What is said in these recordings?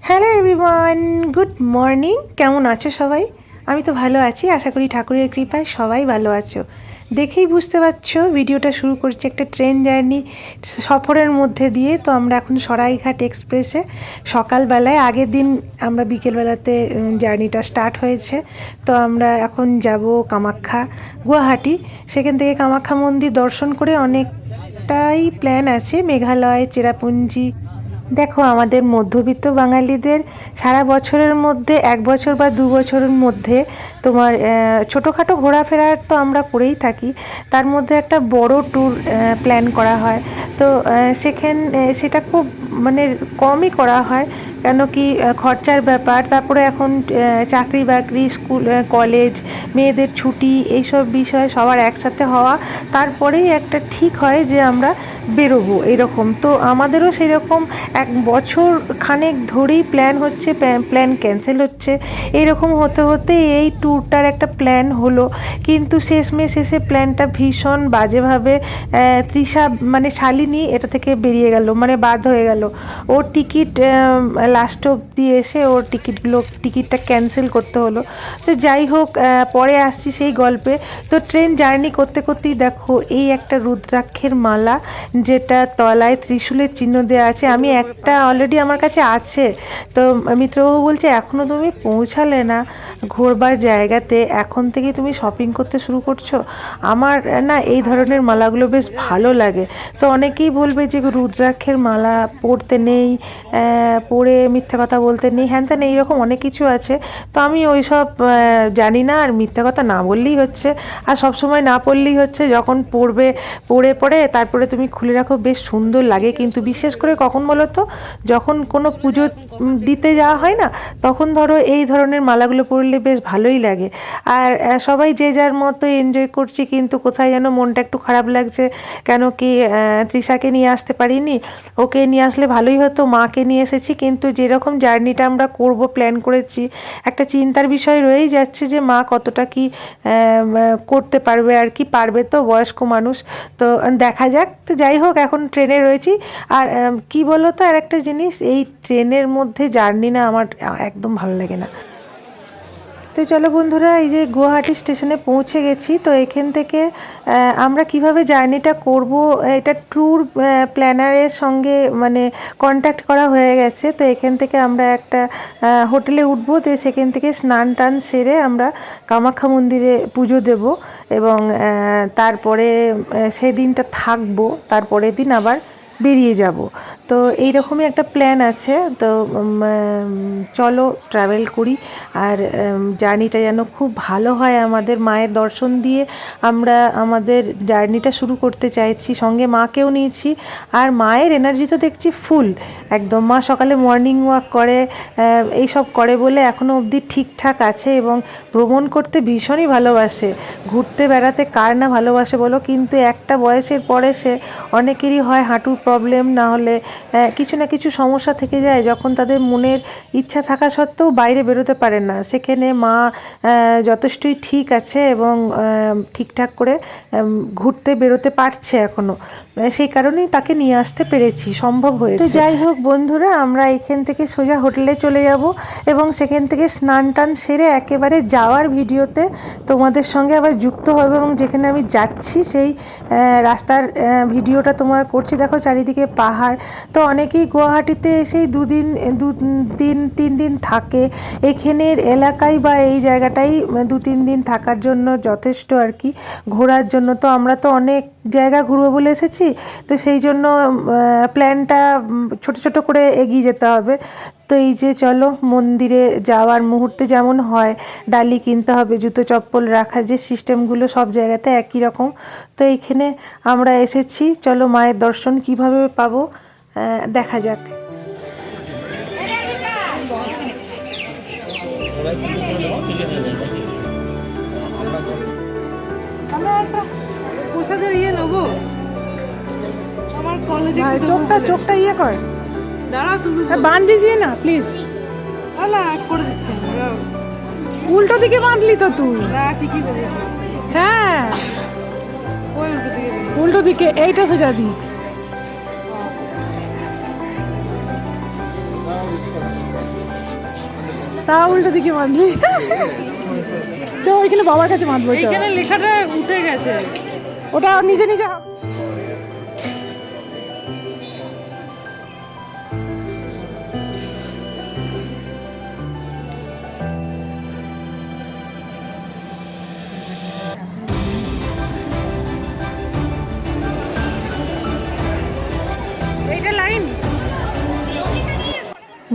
Hello everyone, good morning. কেমন আছো সবাই? আমি তো ভালো আছি, আশা করি ঠাকুরের কৃপায় সবাই ভালো আছো। দেখেই বুঝতে পারছো ভিডিওটা শুরু করছি একটা ট্রেন জার্নি সফরের মধ্যে দিয়ে। তো আমরা এখন সরাইঘাট এক্সপ্রেসে সকালবেলায়, আগের দিন আমরা বিকেলবেলাতে জার্নিটা স্টার্ট হয়েছে। তো আমরা এখন যাব কামাখ্যা, গুয়াহাটি। সেখান থেকে কামাখ্যা মন্দির দর্শন করে অনেকটাই প্ল্যান আছে, মেঘালয়, চেরাপুঞ্জি। দেখো, আমাদের মধ্যবিত্ত বাঙালিদের সারা বছরের মধ্যে 1 বছর বা 2 বছরের মধ্যে তোমার ছোটোখাটো ঘোরাফেরার তো আমরা করেই থাকি, তার মধ্যে একটা বড় ট্যুর প্ল্যান করা হয়। তো সেটা খুব মানে কমই করা হয়, কেন কি খরচার ব্যাপার, তারপরে এখন চাকরি বাকরি, স্কুল কলেজ, মেয়েদের ছুটি, এইসব বিষয় সবার একসাথে হওয়া, তারপরেই একটা ঠিক হয় যে আমরা বেরোবো এরকম। তো আমাদেরও সেই রকম 1 বছর খানেক ধরেই প্ল্যান হচ্ছে, প্ল্যান ক্যান্সেল হচ্ছে, এইরকম হতে হতে এই ট্যুরটার একটা প্ল্যান হলো। কিন্তু শেষমেশ এসে প্ল্যানটা ভীষণ বাজেভাবে তৃষা মানে শালিনী এটা থেকে বেরিয়ে গেল, মানে বাদ হয়ে গেল। ওর টিকিট লাস্ট অবধি এসে ওর টিকিটটা ক্যান্সেল করতে হলো। তো যাই হোক, পরে আসছি সেই গল্পে। তো ট্রেন জার্নি করতে করতেই দেখো এই একটা রুদ্রাক্ষের মালা, যেটা তলায় ত্রিশূলের চিহ্ন দেওয়া আছে। আমি একটা অলরেডি আমার কাছে আছে। তো মিত্রবাবু বলছে এখনও তুমি পৌঁছালে না ঘোরবার জায়গাতে, এখন থেকে তুমি শপিং করতে শুরু করছো। আমার না এই ধরনের মালাগুলো বেশ ভালো লাগে। তো অনেকেই বলবে যে রুদ্রাক্ষের মালা পরতে নেই, পরে মিথ্যা কথা বলতে নেই, হ্যান ত্যান এইরকম অনেক কিছু আছে। তো আমি ওই সব জানি না, আর মিথ্যা কথা না বললেই হচ্ছে, আর সবসময় না পড়লেই হচ্ছে। যখন পড়বে, পড়ে তারপরে তুমি খুলে রাখো, বেশ সুন্দর লাগে। কিন্তু বিশেষ করে কখন বলো তো, যখন কোনো পুজো দিতে যাওয়া হয় না, তখন ধরো এই ধরনের মালাগুলো পরলে বেশ ভালোই লাগে। আর সবাই যে যার মতো এনজয় করছি, কিন্তু কোথায় যেন মনটা একটু খারাপ লাগছে, কেন কি তৃষাকে নিয়ে আসতে পারিনি। ওকে নিয়ে আসলে ভালোই হতো, মাকে নিয়ে এসেছি, কিন্তু যেরকম জার্নিটা আমরা করব প্ল্যান করেছি, একটা চিন্তার বিষয় রয়েই যাচ্ছে যে মা কতটা কি করতে পারবে, আর কি পারবে, তো বয়স্ক মানুষ। তো দেখা যাক। তো যাই হোক, এখন ট্রেনে রয়েছি। আর কি বলো তো, আর একটা জিনিস, এই ট্রেনের মধ্যে জার্নি না আমার একদম ভালো লাগে না। তো চলো বন্ধুরা, এই যে গুয়াহাটি স্টেশনে পৌঁছে গেছি। তো এখান থেকে আমরা কিভাবে জার্নিটা করব, এটা ট্যুর প্ল্যানারের সঙ্গে মানে কন্ট্যাক্ট করা হয়ে গেছে। তো এখান থেকে আমরা একটা হোটেলে উঠবো, তো সেখান থেকে স্নান টান সেরে আমরা কামাখ্যা মন্দিরে পুজো দেব, এবং তারপরে সেই দিনটা থাকবো, তারপরের দিন আবার বেরিয়ে যাব। তো এইরকমই একটা প্ল্যান আছে। তো চলো ট্রাভেল করি, আর জার্নিটা যেন খুব ভালো হয়। আমাদের মায়ের দর্শন দিয়ে আমরা আমাদের জার্নিটা শুরু করতে চাইছি, সঙ্গে মাকেও নিয়েছি। আর মায়ের এনার্জি তো দেখছি ফুল একদম। মা সকালে মর্নিং ওয়াক করে, এইসব করে বলে এখনও অবধি ঠিকঠাক আছে, এবং ভ্রমণ করতে ভীষণই ভালোবাসে। ঘুরতে বেড়াতে কার না ভালোবাসে বলো, কিন্তু একটা বয়সের পরে সে অনেকেরই হয় হাঁটুর প্রবলেম, না হলে কিছু না কিছু সমস্যা থেকে যায়, যখন তাদের মনের ইচ্ছা থাকা সত্ত্বেও বাইরে বেরোতে পারে না। সেখানে মা যথেষ্টই ঠিক আছে, এবং ঠিকঠাক করে ঘুরতে বেরোতে পারছে এখনও। সেই কারণেই তাকে নিয়ে আসতে পেরেছি, সম্ভব হয়েছে। তো যাই হোক বন্ধুরা, আমরা এখান থেকে সোজা হোটেলে চলে যাব, এবং সেখান থেকে স্নান টান সেরে একেবারে যাওয়ার ভিডিওতে তোমাদের সঙ্গে আবার যুক্ত হবে, এবং যেখানে আমি যাচ্ছি সেই রাস্তার ভিডিওটা তোমার করছি। দেখো চারিদিকে পাহাড়। তো অনেকেই গুয়াহাটিতে এসেই 2-3 দিন থাকে। এখানের এলাকায় বা এই জায়গাটাই 2-3 দিন থাকার জন্য যথেষ্ট আর কি, ঘোরার জন্য। তো আমরা তো অনেক জায়গা ঘুরবো বলে এসেছি, তো সেই জন্য প্ল্যানটা ছোট ছোট করে এগিয়ে যেতে হবে। তো এই যে চলো, মন্দিরে যাওয়ার মুহূর্তে যেমন হয়, ডালি কিনতে হবে, জুতো চপ্পল রাখার যে সিস্টেমগুলো সব জায়গাতে একই রকম। তো এইখানে আমরা এসেছি, চলো মায়ের দর্শন কিভাবে পাবো দেখা যাক। আমরা একটা প্রসাদের ইয়ে নেবো, আমার কলেজে চোখটা ইয়ে কর, দাঁড়া তুমি বাঁধ দিজিয়ে না প্লিজ। না করে দিচ্ছি, উল্টো দিকে বাঁধলি তো তুই। না ঠিকই বলেছি। হ্যাঁ, ওই উল্টো দিকে উল্টো দিকে, এইটা সোজা দিক। তা উল্টো দিকে বাঁধলি। চ ওইখানে বাবার কাছে বাঁধবো। চ এখানে লেখাটা উঠে গেছে। ওটা নিজে নিজে হবে। এইটা লাইন।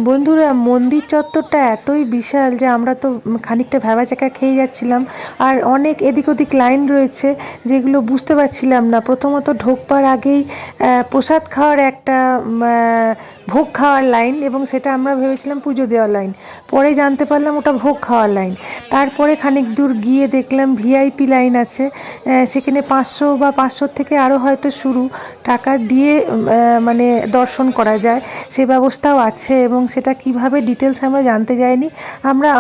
বন্ধুরা, মন্দির চত্বরটা এতই বিশাল যে আমরা তো খানিকটা ভ্যাবাচ্যাকা খেয়ে যাচ্ছিলাম। আর অনেক এদিক ওদিক লাইন রয়েছে যেগুলো বুঝতে পারছিলাম না। প্রথমত ঢোকবার আগেই প্রসাদ খাওয়ার একটা ভোগ খাওয়ার লাইন, এবং সেটা আমরা ভেবেছিলাম পুজো দেওয়ার লাইন। পরে জানতে পারলাম ওটা ভোগ খাওয়ার লাইন। তারপরে খানিক দূর গিয়ে দেখলাম ভিআইপি লাইন আছে। সেখানে 500 বা 500 থেকে আরও হয়তো শুরু, টাকা দিয়ে মানে দর্শন করা যায়, সে ব্যবস্থাও আছে। এবং সেটা কিভাবে ডিটেলস আমরা জানতে যাইনি।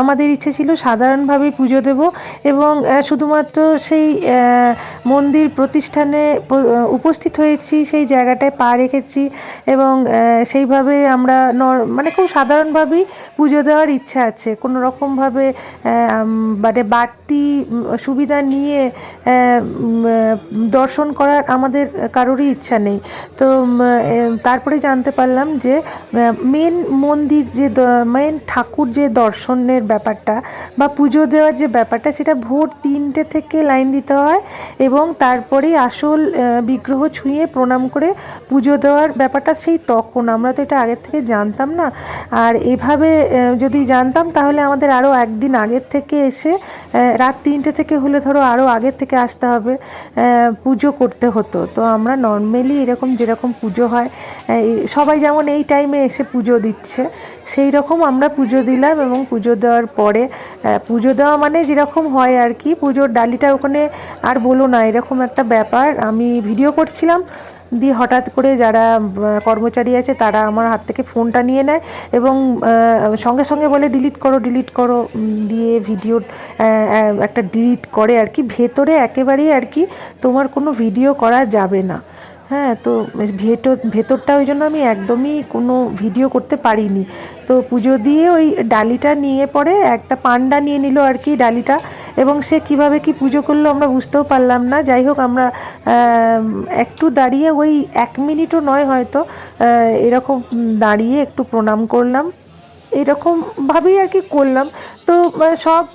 আমাদের ইচ্ছে ছিল সাধারণভাবেই পুজো দেব, এবং শুধুমাত্র সেই মন্দির প্রতিষ্ঠানে উপস্থিত হয়েছি, সেই জায়গাটায় পা রেখেছি, এবং সেইভাবে আমরা মানে খুব সাধারণভাবেই পুজো দেওয়ার ইচ্ছা আছে। কোনো রকমভাবে মানে বাড়তি সুবিধা নিয়ে দর্শন করার আমাদের কারোরই ইচ্ছা নেই। তো তারপরে জানতে পারলাম যে মেন মন্দির যে মেন ঠাকুর যে দর্শনের ব্যাপারটা বা পুজো দেওয়ার যে ব্যাপারটা, সেটা ভোর 3টে থেকে লাইন দিতে হয়, এবং তারপরেই আসল বিগ্রহ ছুঁয়ে প্রণাম করে পুজো দেওয়ার ব্যাপারটা সেই তখন। আমরা তো এটা আগের থেকে জানতাম না। আর এভাবে যদি জানতাম তাহলে আমাদের আরও একদিন আগের থেকে এসে রাত 3টে থেকে হলে ধরো আরও আগের থেকে আসতে হবে, পুজো করতে হতো। তো আমরা নর্মালি এরকম যেরকম পুজো হয় সবাই যেমন এই টাইমে এসে পুজো দিচ্ছে, সেই রকম আমরা পুজো দিলাম। এবং পুজো দেওয়ার পরে পুজো দেওয়া মানে যেরকম হয় আর কি, পুজোর ডালিটা ওখানে আর বলো না, এরকম একটা ব্যাপার। আমি ভিডিও করছিলাম, দিয়ে হঠাৎ করে যারা কর্মচারী আছে তারা আমার হাত থেকে ফোনটা নিয়ে নেয়, এবং সঙ্গে সঙ্গে বলে ডিলিট করো, দিয়ে ভিডিও একটা ডিলিট করে আর কি। ভেতরে একেবারেই আর কি তোমার কোনো ভিডিও করা যাবে না। হ্যাঁ, তো ভেতরটা ওই জন্য আমি একদমই কোনো ভিডিও করতে পারিনি। তো পুজো দিয়ে ওই ডালিটা নিয়ে পরে একটা পান্ডা নিয়ে নিল আর কি ডালিটা, এবং সে কিভাবে কি পুজো করলো আমরা বুঝতেও পারলাম না। যাই হোক, আমরা একটু দাঁড়িয়ে ওই 1 মিনিটও নয় হয়তো, এরকম দাঁড়িয়ে একটু প্রণাম করলাম, এরকমভাবেই আর কি করলাম। তো সব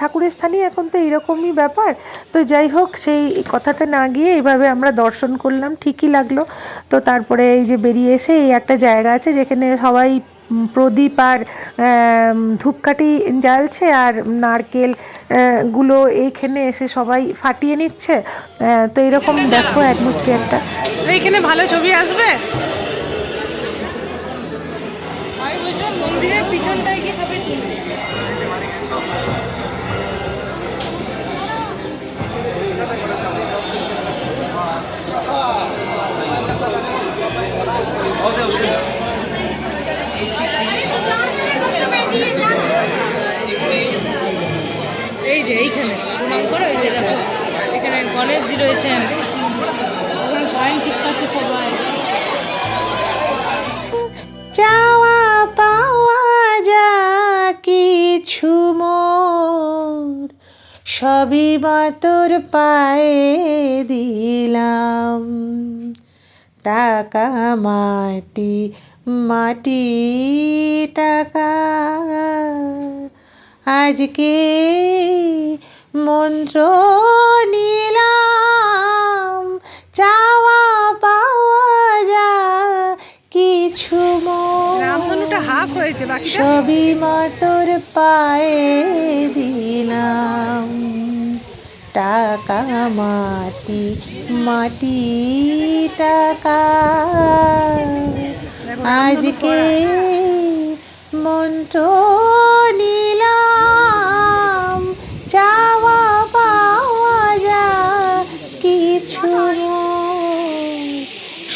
ঠাকুরের স্থানই এখন তো এরকমই ব্যাপার। তো যাই হোক, সেই কথাতে না গিয়ে এইভাবে আমরা দর্শন করলাম, ঠিকই লাগলো। তো তারপরে এই যে বেরিয়ে এসে এই একটা জায়গা আছে যেখানে সবাই প্রদীপ আর ধূপকাঠি জ্বালছে, আর নারকেল গুলো এইখানে এসে সবাই ফাটিয়ে নিচ্ছে। তো এরকম দেখো অ্যাটমসফিয়ারটা। এইখানে ভালো ছবি আসবে। মন্দিরের পিছনটায় গিয়ে সবাই তুলবে। এই যে এইখানে প্রণাম করো, এই যে দেখো এখানে গণেশজি রয়েছেন, গান শিখতে সবাই। চাওয়া পাওয়া যা কিছু মোর, সবই মা তোর পায়ে দিলাম। টাকা মাটি মাটি টাকা, আজকে মন্ত্র নিলাম। চাওয়া পাওয়া যা কিছু রামধনুটা হাফ হয়েছে, বাকিটা সবই মা তোর পায়ে দিলাম। টাকা মাটি মাটি টাকা, আজকে মন্ত্র নিলাম। চাওয়া পাওয়া যা কিছু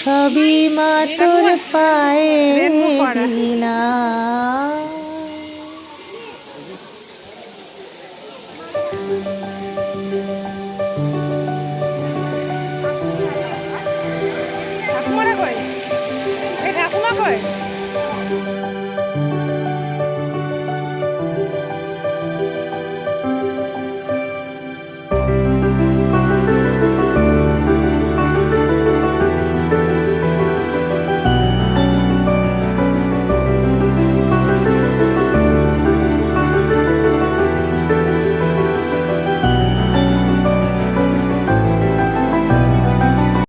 সবই মা তোর পায়ে দিলাম।